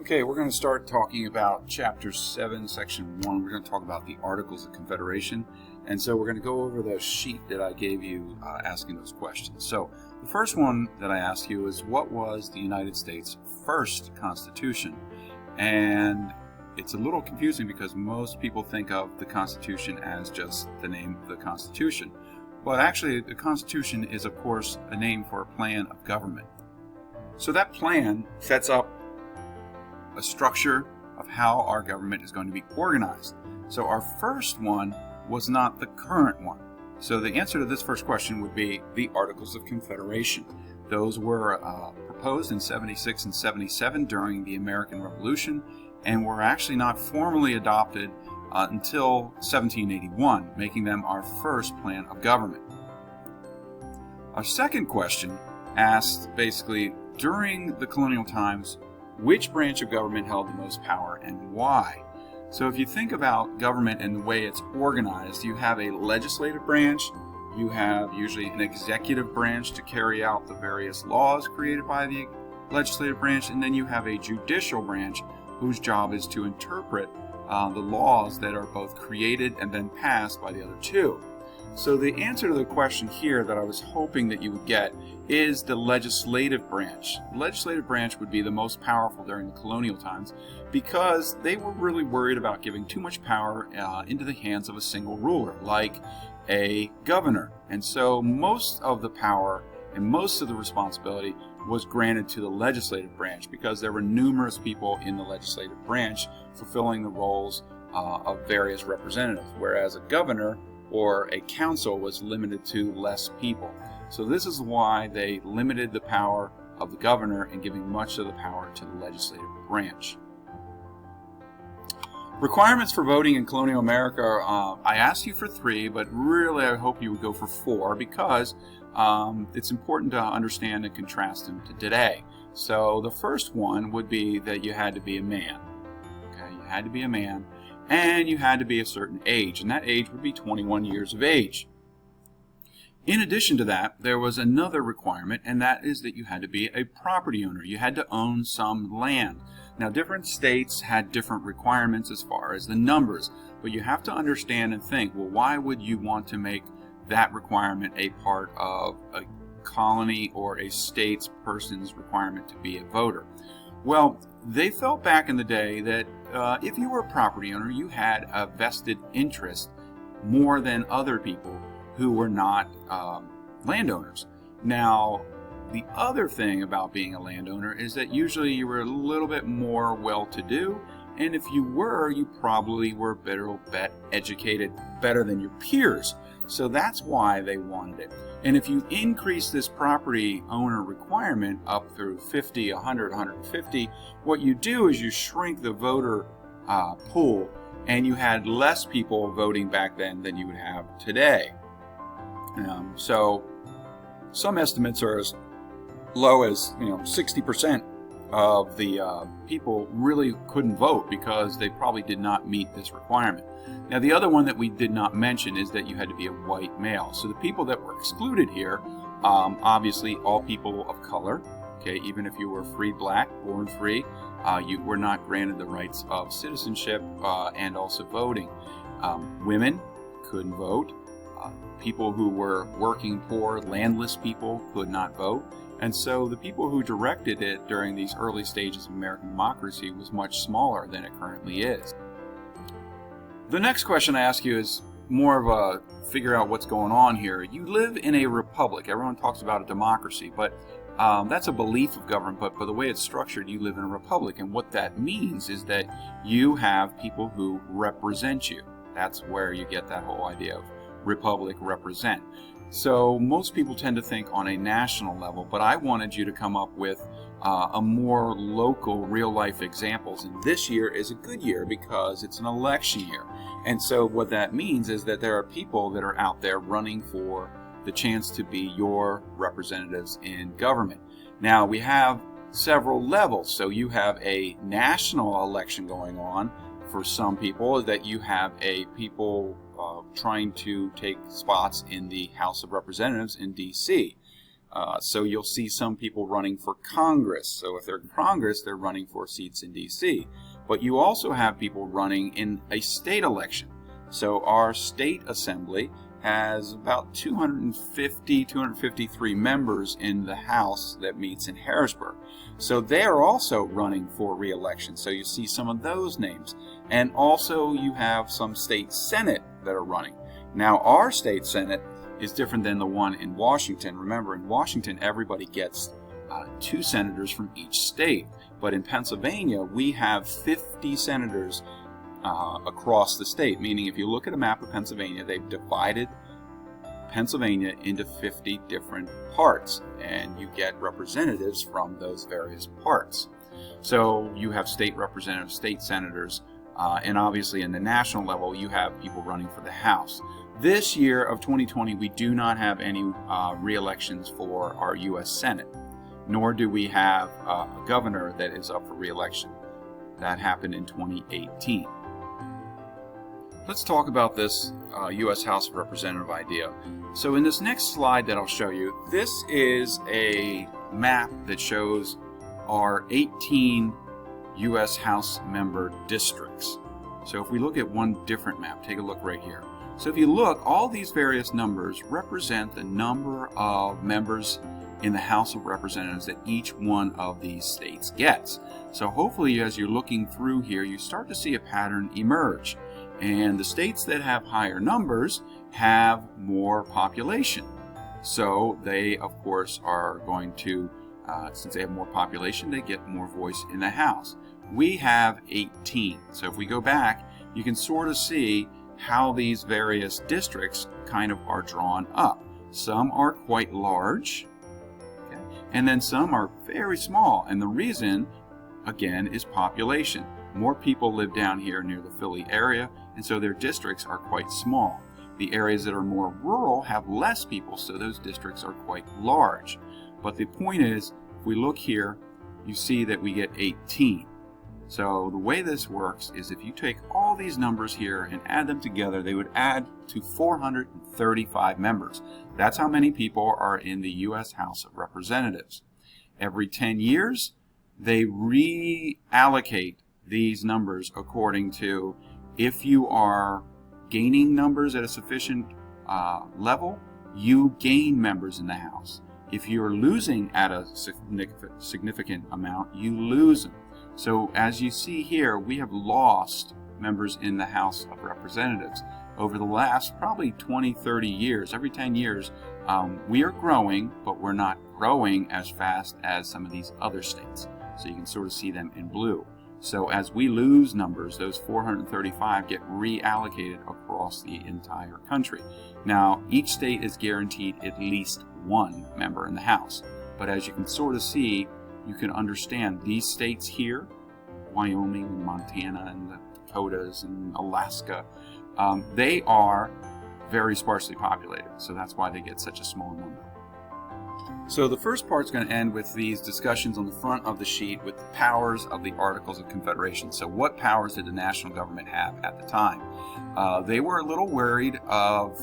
Okay, we're going to start talking about Chapter 7, Section 1. We're going to talk about the Articles of Confederation. And so we're going to go over the sheet that I gave you asking those questions. So the first one that I asked you is, what was the United States' first Constitution? And it's a little confusing because most people think of the Constitution as just the name of the Constitution. But actually, the Constitution is, of course, a name for a plan of government. So that plan sets up a structure of how our government is going to be organized. So our first one was not the current one. So the answer to this first question would be the Articles of Confederation. Those were proposed in 76 and 77 during the American Revolution and were actually not formally adopted until 1781, making them our first plan of government. Our second question asked basically, during the colonial times, which branch of government held the most power and why? So if you think about government and the way it's organized, you have a legislative branch, you have usually an executive branch to carry out the various laws created by the legislative branch, and then you have a judicial branch whose job is to interpret the laws that are both created and then passed by the other two. So the answer to the question here that I was hoping that you would get is the legislative branch. The legislative branch would be the most powerful during the colonial times because they were really worried about giving too much power into the hands of a single ruler, like a governor. And so most of the power and most of the responsibility was granted to the legislative branch because there were numerous people in the legislative branch fulfilling the roles of various representatives, whereas a governor or a council was limited to less people. So this is why they limited the power of the governor and giving much of the power to the legislative branch. Requirements for voting in colonial America, I asked you for 3, but really I hope you would go for 4 because it's important to understand and contrast them to today. So the first one would be that you had to be a man. Okay, you had to be a man. And you had to be a certain age, and that age would be 21 years of age. In addition to that, there was another requirement, and that is that you had to be a property owner. You had to own some land. Now, different states had different requirements as far as the numbers, but you have to understand and think, well, why would you want to make that requirement a part of a colony or a state's person's requirement to be a voter? Well, they felt back in the day that if you were a property owner, you had a vested interest more than other people who were not landowners. Now, the other thing about being a landowner is that usually you were a little bit more well-to-do, and if you were, you probably were better educated, better than your peers. So that's why they wanted it. And if you increase this property owner requirement up through 50, 100, 150, what you do is you shrink the voter pool, and you had less people voting back then than you would have today. So some estimates are as low as 60% of the people really couldn't vote because they probably did not meet this requirement. Now, the other one that we did not mention is that you had to be a white male. So the people that were excluded here, obviously all people of color, okay, even if you were free black, born free, you were not granted the rights of citizenship and also voting. Women couldn't vote. People who were working poor, landless people could not vote. And so the people who directed it during these early stages of American democracy was much smaller than it currently is. The next question I ask you is more of a figure out what's going on here. You live in a republic. Everyone talks about a democracy, but that's a belief of government, but by the way it's structured, you live in a republic. And what that means is that you have people who represent you. That's where you get that whole idea of republic, represent. So most people tend to think on a national level, but I wanted you to come up with a more local, real-life examples. And this year is a good year because it's an election year. And so what that means is that there are people that are out there running for the chance to be your representatives in government. Now, we have several levels. So you have a national election going on for some people, that you have a people trying to take spots in the House of Representatives in D.C. So you'll see some people running for Congress. So if they're in Congress, they're running for seats in D.C. But you also have people running in a state election. So our state assembly has about 253 members in the House that meets in Harrisburg. So they are also running for re-election. So you see some of those names. And also you have some state senate that are running. Now our state senate is different than the one in Washington. Remember, in Washington, everybody gets 2 senators from each state. But in Pennsylvania, we have 50 senators across the state, meaning if you look at a map of Pennsylvania, they've divided Pennsylvania into 50 different parts, and you get representatives from those various parts. So you have state representatives, state senators, and obviously in the national level, you have people running for the House. This year of 2020, we do not have any re-elections for our U.S. Senate, nor do we have a governor that is up for re-election. That happened in 2018. Let's talk about this U.S. House of Representatives idea. So in this next slide that I'll show you, this is a map that shows our 18 U.S. House member districts. So if we look at one different map, take a look right here. So if you look, all these various numbers represent the number of members in the House of Representatives that each one of these states gets. So hopefully as you're looking through here, you start to see a pattern emerge. And the states that have higher numbers have more population. So they, of course, are going to, since they have more population, they get more voice in the House. We have 18. So if we go back, you can sort of see how these various districts kind of are drawn up. Some are quite large, okay, and then some are very small. And the reason, again, is population. More people live down here near the Philly area, and so their districts are quite small. The areas that are more rural have less people, so those districts are quite large. But the point is, if we look here, you see that we get 18. So the way this works is if you take all these numbers here and add them together, they would add to 435 members. That's how many people are in the U.S. House of Representatives. Every 10 years, they reallocate these numbers according to if you are gaining numbers at a sufficient level, you gain members in the House. If you're losing at a significant amount, you lose them. So as you see here, we have lost members in the House of Representatives over the last probably 20, 30 years. Every 10 years, we are growing, but we're not growing as fast as some of these other states. So you can sort of see them in blue. So as we lose numbers, those 435 get reallocated across the entire country. Now, each state is guaranteed at least one member in the House. But as you can sort of see, you can understand these states here, Wyoming and Montana and the Dakotas and Alaska, they are very sparsely populated. So that's why they get such a small number. So the first part's going to end with these discussions on the front of the sheet with the powers of the Articles of Confederation. So what powers did the national government have at the time? They were a little worried of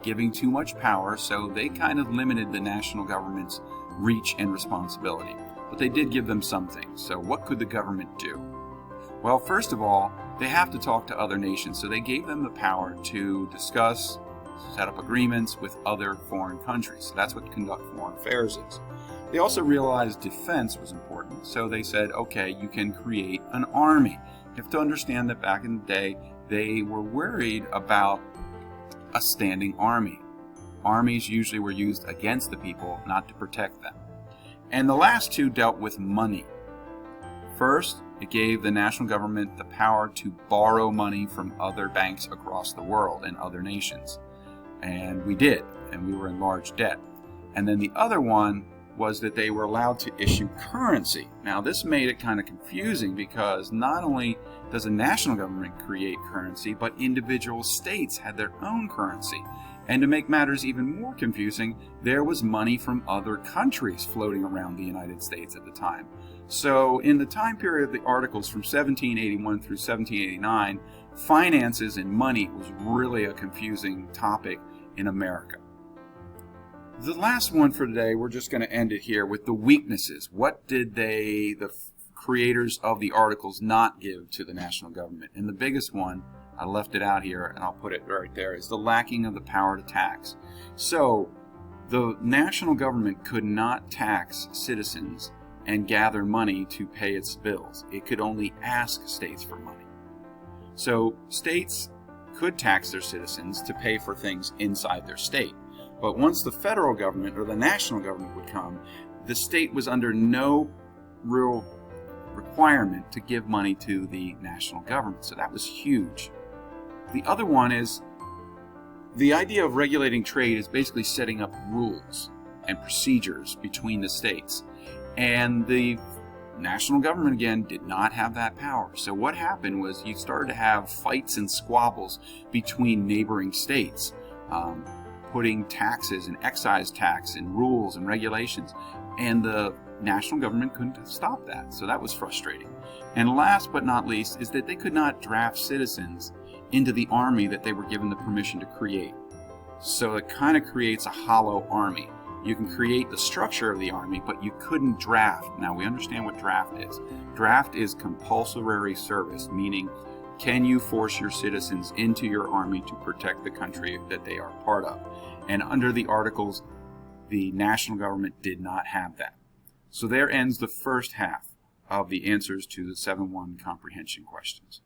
giving too much power, so they kind of limited the national government's reach and responsibility. But they did give them some things. So what could the government do? Well, first of all, they have to talk to other nations. So they gave them the power to discuss, set up agreements with other foreign countries. So that's what conduct foreign affairs is. They also realized defense was important. So they said, okay, you can create an army. You have to understand that back in the day, they were worried about a standing army. Armies usually were used against the people, not to protect them. And the last two dealt with money. First, it gave the national government the power to borrow money from other banks across the world and other nations. And we did, and we were in large debt. And then the other one was that they were allowed to issue currency. Now this made it kind of confusing because not only does the national government create currency, but individual states had their own currency. And to make matters even more confusing, there was money from other countries floating around the United States at the time. So in the time period of the Articles from 1781 through 1789, finances and money was really a confusing topic in America. The last one for today, we're just going to end it here with the weaknesses. What did the creators of the articles not give to the national government? And the biggest one, I left it out here and I'll put it right there, is the lacking of the power to tax. So the national government could not tax citizens and gather money to pay its bills. It could only ask states for money. So states could tax their citizens to pay for things inside their state. But once the federal government or the national government would come, the state was under no real requirement to give money to the national government. So that was huge. The other one is the idea of regulating trade is basically setting up rules and procedures between the states. And the national government, again, did not have that power. So what happened was you started to have fights and squabbles between neighboring states, putting taxes and excise tax and rules and regulations. And the national government couldn't stop that. So that was frustrating. And last but not least is that they could not draft citizens into the army that they were given the permission to create. So it kind of creates a hollow army. You can create the structure of the army, but you couldn't draft. Now we understand what draft is. Draft is compulsory service, meaning can you force your citizens into your army to protect the country that they are part of? And under the articles, the national government did not have that. So there ends the first half of the answers to the 7-1 comprehension questions.